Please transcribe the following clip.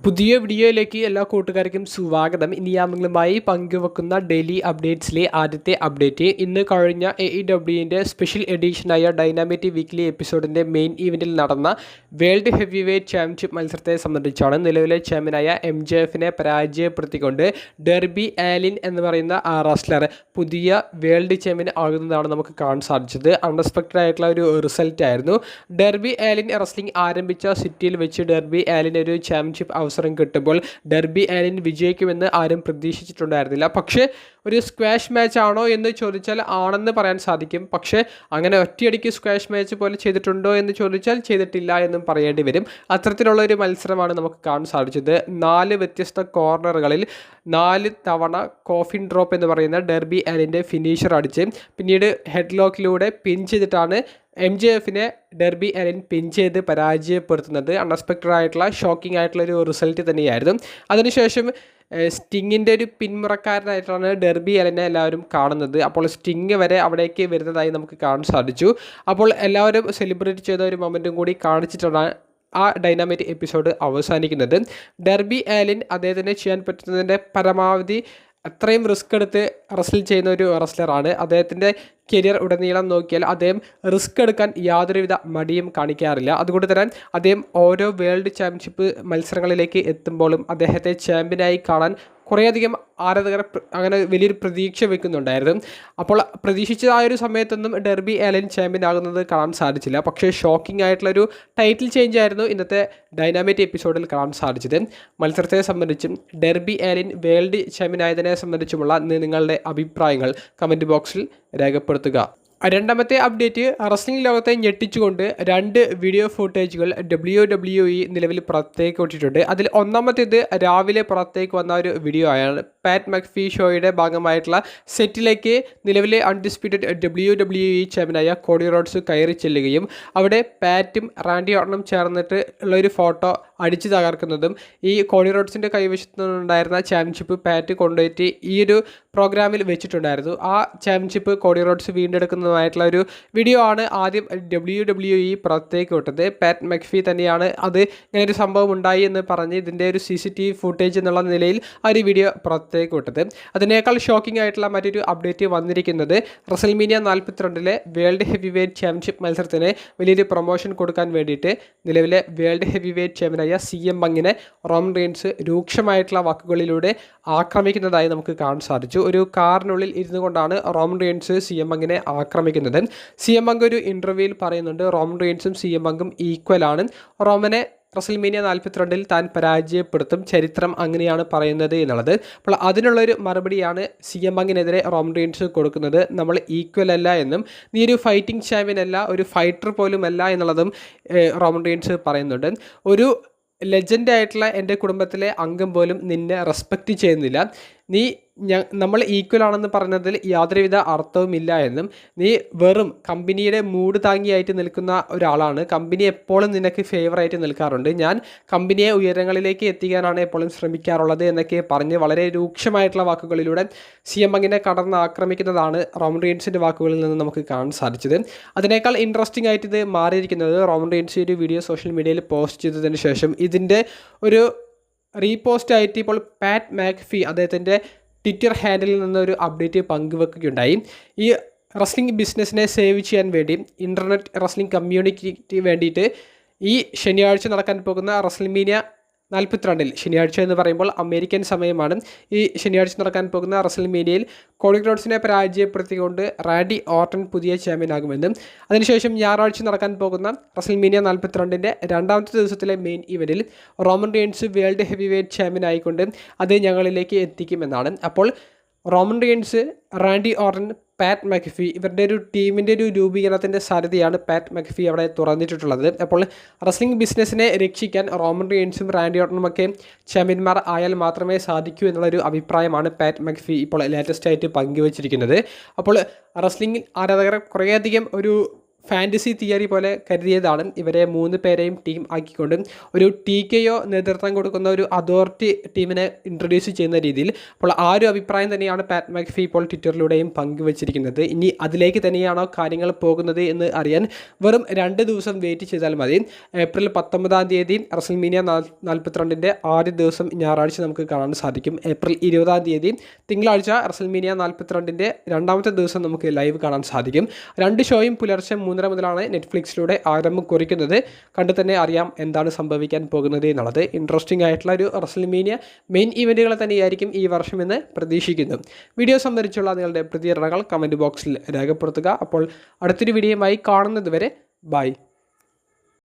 പുതിയ വീഡിയോയിലേക്ക് എല്ലാ കൂട്ടുകാർക്കും സ്വാഗതം. ഇനി നിങ്ങളുമായി പങ്കുവെക്കുന്ന ഡെയിലി അപ്ഡേറ്റ്സിലെ ആദ്യത്തെ അപ്ഡേറ്റ് ഇന്ന് കഴിഞ്ഞ AEWൻ്റെ സ്പെഷ്യൽ എഡിഷനായ ഡൈനാമിക് വീക്ക്ലി എപ്പിസോഡിൻ്റെ മെയിൻ ഇവൻറ്റിൽ നടന്ന വേൾഡ് ഹെവി വെയ്റ്റ് ചാമ്പ്യൻഷിപ്പ് മത്സരത്തെ സംബന്ധിച്ചാണ്. നിലവിലെ ചാമ്പ്യനായ MJFനെ പരാജയപ്പെടുത്തിക്കൊണ്ട് ഡെർബി ആലിൻ എന്ന് പറയുന്ന റസ്ലർ പുതിയ വേൾഡ് ചാമ്പ്യൻ ആകുന്നതാണ് നമുക്ക് കാണാൻ സാധിച്ചത്. അൺഎക്സ്പെക്റ്റഡ് ആയിട്ടുള്ള ഒരു റിസൾട്ട് ആയിരുന്നു. ഡെർബി ആലിൻ റസ്ലിംഗ് ആരംഭിച്ച സിറ്റിയിൽ വെച്ച് ഡെർബി ആലിൻ ഒരു ചാമ്പ്യൻഷിപ്പ് അവസരം കിട്ടുമ്പോൾ ഡെർബി ആലിൻ വിജയിക്കുമെന്ന് ആരും പ്രതീക്ഷിച്ചിട്ടുണ്ടായിരുന്നില്ല. പക്ഷേ ഒരു സ്ക്വാഷ് മാച്ച് ആണോ എന്ന് ചോദിച്ചാൽ ആണെന്ന് പറയാൻ സാധിക്കും. പക്ഷേ അങ്ങനെ ഒറ്റയടിക്ക് സ്ക്വാഷ് മാച്ച് പോലെ ചെയ്തിട്ടുണ്ടോ എന്ന് ചോദിച്ചാൽ ചെയ്തിട്ടില്ല എന്നും പറയേണ്ടി വരും. അത്തരത്തിലുള്ള ഒരു മത്സരമാണ് നമുക്ക് കാണാൻ സാധിച്ചത്. 4 വ്യത്യസ്ത കോർണറുകളിൽ 4 തവണ കോഫിൻ ഡ്രോപ്പ് എന്ന് പറയുന്ന ഡെർബി ആലിൻ്റെ ഫിനിഷർ അടിച്ച് പിന്നീട് ഹെഡ് ലോക്കിലൂടെ പിൻ ചെയ്തിട്ടാണ് MJFനെ ഡെർബി ആലിൻ പിൻ ചെയ്ത് പരാജയപ്പെടുത്തുന്നത്. അൺഎക്സ്പെക്റ്റഡ് ആയിട്ടുള്ള ഷോക്കിംഗ് ആയിട്ടുള്ള ഒരു റിസൾട്ട് തന്നെയായിരുന്നു. അതിനുശേഷം സ്റ്റിങ്ങിൻ്റെ ഒരു പിന്മുറക്കാരനായിട്ടാണ് ഡെർബി ആലിനെ എല്ലാവരും കാണുന്നത്. അപ്പോൾ സ്റ്റിങ് വരെ അവിടേക്ക് വരുന്നതായി നമുക്ക് കാണാൻ സാധിച്ചു. അപ്പോൾ എല്ലാവരും സെലിബ്രേറ്റ് ചെയ്ത ഒരു മൊമെൻറ്റും കൂടി കാണിച്ചിട്ടാണ് ആ ഡൈനാമിക് എപ്പിസോഡ് അവസാനിക്കുന്നത്. ഡെർബി ആലിൻ അദ്ദേഹത്തിന് ചെയ്യാൻ പറ്റുന്നതിൻ്റെ പരമാവധി അത്രയും റിസ്ക് എടുത്ത് റസ്ലിൽ ചെയ്യുന്ന ഒരു റസ്ലറാണ്. അദ്ദേഹത്തിൻ്റെ കരിയർ ഉടനീളം നോക്കിയാൽ അദ്ദേഹം റിസ്ക് എടുക്കാൻ യാതൊരുവിധ മടിയും കാണിക്കാറില്ല. അതുകൊണ്ട് തന്നെ അദ്ദേഹം ഓരോ വേൾഡ് ചാമ്പ്യൻഷിപ്പ് മത്സരങ്ങളിലേക്ക് എത്തുമ്പോഴും അദ്ദേഹത്തെ ചാമ്പ്യനായി കാണാൻ കുറേയധികം ആരാധകർ അങ്ങനെ വലിയൊരു പ്രതീക്ഷ വെക്കുന്നുണ്ടായിരുന്നു. അപ്പോൾ പ്രതീക്ഷിച്ച ആ ഒരു സമയത്തൊന്നും ഡെർബി ആലിൻ ചാമ്പ്യൻ ആകുന്നത് കാണാൻ സാധിച്ചില്ല. പക്ഷേ ഷോക്കിംഗ് ആയിട്ടുള്ളൊരു ടൈറ്റിൽ ചേഞ്ച് ആയിരുന്നു ഇന്നത്തെ ഡൈനാമിക് എപ്പിസോഡിൽ കാണാൻ സാധിച്ചത്. മത്സരത്തെ സംബന്ധിച്ചും ഡെർബി ആലിൻ വേൾഡ് ചാമ്പ്യൻ ആയതിനെ സംബന്ധിച്ചുമുള്ള നിങ്ങളുടെ അഭിപ്രായങ്ങൾ കമൻറ്റ് ബോക്സിൽ രേഖപ്പെടുത്തുക. രണ്ടാമത്തെ അപ്ഡേറ്റ് റസ്ലിംഗ് ലോകത്തെ ഞെട്ടിച്ചുകൊണ്ട് 2 വീഡിയോ ഫുട്ടേജുകൾ WWE നിലവിൽ പുറത്തേക്ക് വിട്ടിട്ടുണ്ട്. അതിൽ ഒന്നാമത്തേത് രാവിലെ പുറത്തേക്ക് വന്ന ഒരു വീഡിയോ ആണ്. പാറ്റ് മക്ഫി ഷോയുടെ ഭാഗമായിട്ടുള്ള സെറ്റിലേക്ക് നിലവിലെ അൺഡിസ്പ്യൂട്ടഡ് WWE ചാമ്പ്യനായ കോഡി റോഡ്സ് കയറി ചെല്ലുകയും അവിടെ പാറ്റും റാൻഡി ഓർട്ടണും ചേർന്നിട്ട് ഉള്ളൊരു ഫോട്ടോ അടിച്ചു തകർക്കുന്നതും ഈ കോഡി റോഡ്സിൻ്റെ കൈവശത്തുനിന്നുണ്ടായിരുന്ന ചാമ്പ്യൻഷിപ്പ് പാറ്റ് കൊണ്ടുപോയിട്ട് ഈ ഒരു പ്രോഗ്രാമിൽ വെച്ചിട്ടുണ്ടായിരുന്നു. ആ ചാമ്പ്യൻഷിപ്പ് കോഡി റോഡ്സ് വീണ്ടെടുക്കുന്നതുമായിട്ടുള്ള ഒരു വീഡിയോ ആണ് ആദ്യം WWE പുറത്തേക്ക് വിട്ടത്. പാറ്റ് മക്ഫി തന്നെയാണ് അത് ഇങ്ങനൊരു സംഭവം ഉണ്ടായി എന്ന് പറഞ്ഞ് ഇതിൻ്റെ ഒരു CCTV ഫുട്ടേജ് എന്നുള്ള നിലയിൽ ആ ഒരു വീഡിയോ പുറത്തേക്ക് വിട്ടത്. അതിനേക്കാൾ ഷോക്കിംഗ് ആയിട്ടുള്ള മറ്റൊരു അപ്ഡേറ്റ് വന്നിരിക്കുന്നത് WrestleMania 42 world heavyweight championship മത്സരത്തിന് വലിയൊരു പ്രൊമോഷൻ കൊടുക്കാൻ വേണ്ടിയിട്ട് നിലവിലെ വേൾഡ് ഹെവി വെയ്റ്റ് ചാമ്പ്യനായ CM പങ്കിനെ റോമൻ റെയിൻസ് രൂക്ഷമായിട്ടുള്ള വാക്കുകളിലൂടെ ആക്രമിക്കുന്നതായി നമുക്ക് കാണാൻ സാധിച്ചു. ഒരു കാറിനുള്ളിൽ ഇരുന്നു കൊണ്ടാണ് റോമൻ റെയിൻസ് CM പങ്കിനെ ആക്രമിക്കുന്നത്. CM പങ്ക് ഒരു ഇൻ്റർവ്യൂവിൽ പറയുന്നുണ്ട് റോമൻ റെയിൻസും CM പങ്കും ഈക്വൽ ആണ്. റോമനെ റസൽമേനിയ 42 താൻ പരാജയപ്പെടുത്തും, ചരിത്രം അങ്ങനെയാണ് പറയുന്നത് എന്നുള്ളത്. അപ്പോൾ അതിനുള്ളൊരു മറുപടിയാണ് CM പങ്കിനെതിരെ റോമൻ റെയിൻസ് കൊടുക്കുന്നത്. നമ്മൾ ഈക്വൽ അല്ല എന്നും നീ ഒരു ഫൈറ്റിംഗ് ചാമ്പ്യൻ അല്ല, ഒരു ഫൈറ്റർ പോലും അല്ല എന്നുള്ളതും റോമൻ റെയിൻസ് പറയുന്നുണ്ട്. ഒരു ലെജൻഡായിട്ടുള്ള എൻ്റെ കുടുംബത്തിലെ അംഗം പോലും നിന്നെ റെസ്പെക്റ്റ് ചെയ്യുന്നില്ല. നീ നമ്മൾ ഈക്വൽ ആണെന്ന് പറഞ്ഞതിൽ യാതൊരുവിധ അർത്ഥവുമില്ല എന്നും നീ വെറും കമ്പനിയുടെ മൂഡ് താങ്ങിയായിട്ട് നിൽക്കുന്ന ഒരാളാണ്. കമ്പനി എപ്പോഴും നിനക്ക് ഫേവറായിട്ട് നിൽക്കാറുണ്ട്. ഞാൻ കമ്പനിയെ ഉയരങ്ങളിലേക്ക് എത്തിക്കാനാണ് എപ്പോഴും ശ്രമിക്കാറുള്ളത് എന്നൊക്കെ പറഞ്ഞ് വളരെ രൂക്ഷമായിട്ടുള്ള വാക്കുകളിലൂടെ CM പങ്കിനെ കടന്ന് ആക്രമിക്കുന്നതാണ് റോമൻ റെയിൻസിൻ്റെ വാക്കുകളിൽ നിന്ന് നമുക്ക് കാണാൻ സാധിച്ചത്. അതിനേക്കാൾ ഇൻട്രസ്റ്റിംഗ് ആയിട്ട് ഇത് മാറിയിരിക്കുന്നത് റോമൻ റെയിൻസ് ഒരു വീഡിയോ സോഷ്യൽ മീഡിയയിൽ പോസ്റ്റ് ചെയ്തതിന് ശേഷം ഇതിൻ്റെ ഒരു റീപോസ്റ്റ് ആയിട്ട് ഇപ്പോൾ പാറ്റ് മാക്ഫി അദ്ദേഹത്തിൻ്റെ ട്വിറ്റർ ഹാൻഡിലിൽ നിന്നൊരു അപ്ഡേറ്റ് പങ്കുവെക്കുകയുണ്ടായി. ഈ റസ്ലിംഗ് ബിസിനസ്സിനെ സേവ് ചെയ്യാൻ വേണ്ടി ഇൻ്റർനെറ്റ് റസ്ലിംഗ് കമ്മ്യൂണിറ്റിക്ക് വേണ്ടിയിട്ട് ഈ ശനിയാഴ്ച നടക്കാൻ പോകുന്ന റസൽമീനിയ 42 ശനിയാഴ്ച എന്ന് പറയുമ്പോൾ അമേരിക്കൻ സമയമാണ്. ഈ ശനിയാഴ്ച നടക്കാൻ പോകുന്ന റസൽമീനിയയിൽ കോഡി റോഡ്സിനെ പരാജയപ്പെടുത്തിക്കൊണ്ട് റാൻഡി ഓർട്ടൺ പുതിയ ചാമ്പ്യനാകുമെന്നും അതിനുശേഷം ഞായറാഴ്ച നടക്കാൻ പോകുന്ന റസൽമീനിയ 42 രണ്ടാമത്തെ ദിവസത്തിലെ മെയിൻ ഇവൻറ്റിൽ Roman Reigns world heavyweight champion ആയിക്കൊണ്ട് അത് ഞങ്ങളിലേക്ക് എത്തിക്കുമെന്നാണ്. അപ്പോൾ Roman Reigns, Randy Orton, Pat McAfee ഇവരുടെ ഒരു ടീമിൻ്റെ ഒരു രൂപീകരണത്തിൻ്റെ സാധ്യതയാണ് പാറ്റ് മക്ഫി അവിടെ തുറന്നിട്ടുള്ളത്. അപ്പോൾ റസ്ലിംഗ് ബിസിനസ്സിനെ രക്ഷിക്കാൻ റോമൻ റെയിൻസും റാൻഡി ഓർട്ടണുമൊക്കെ ചാമ്പ്യന്മാർ ആയാൽ മാത്രമേ സാധിക്കൂ എന്നുള്ളൊരു അഭിപ്രായമാണ് പാറ്റ് മക്ഫി ഇപ്പോൾ ലേറ്റസ്റ്റ് ആയിട്ട് പങ്കുവച്ചിരിക്കുന്നത്. അപ്പോൾ റസ്ലിംഗ് ആരാധകരെ കുറേയധികം ഒരു ഫാൻറ്റസി തിയറി പോലെ കരുതിയതാണ് ഇവരെ 3 പേരെയും ടീം ആക്കിക്കൊണ്ട് ഒരു TKO നേതൃത്വം കൊടുക്കുന്ന ഒരു അതോറിറ്റി ടീമിനെ ഇൻട്രൊഡ്യൂസ് ചെയ്യുന്ന രീതിയിൽ. അപ്പോൾ ആ ഒരു അഭിപ്രായം തന്നെയാണ് പാറ്റ് മക്ഫി ഇപ്പോൾ ട്വിറ്ററിലൂടെയും പങ്കുവച്ചിരിക്കുന്നത്. ഇനി അതിലേക്ക് തന്നെയാണോ കാര്യങ്ങൾ പോകുന്നത് എന്ന് അറിയാൻ വെറും 2 ദിവസം വെയിറ്റ് ചെയ്താൽ മതി. ഏപ്രിൽ 19-ാം തീയതി റസൽമേനിയ 42-ന്റെ ആദ്യ ദിവസം ഞായറാഴ്ച നമുക്ക് കാണാൻ സാധിക്കും. ഏപ്രിൽ 20-ാം തീയതി തിങ്കളാഴ്ച റസൽമേനിയ 42-ന്റെ രണ്ടാമത്തെ ദിവസം നമുക്ക് ലൈവ് കാണാൻ സാധിക്കും. 2 ഷോയും പുലർച്ചെ 3:30 മുതലാണ് നെറ്റ്ഫ്ലിക്സിലൂടെ ആരംഭം കുറിക്കുന്നത്. കണ്ടു തന്നെ അറിയാം എന്താണ് സംഭവിക്കാൻ പോകുന്നത് എന്നുള്ളത്. ഇൻട്രസ്റ്റിംഗ് ആയിട്ടുള്ള ഒരു റസൽമേനിയ മെയിൻ ഇവൻറ്റുകൾ തന്നെയായിരിക്കും ഈ വർഷമെന്ന് പ്രതീക്ഷിക്കുന്നു. വീഡിയോ സംബന്ധിച്ചുള്ള നിങ്ങളുടെ പ്രതികരണങ്ങൾ കമൻറ്റ് ബോക്സിൽ രേഖപ്പെടുത്തുക. അപ്പോൾ അടുത്തൊരു വീഡിയോയുമായി കാണുന്നത് വരെ ബൈ.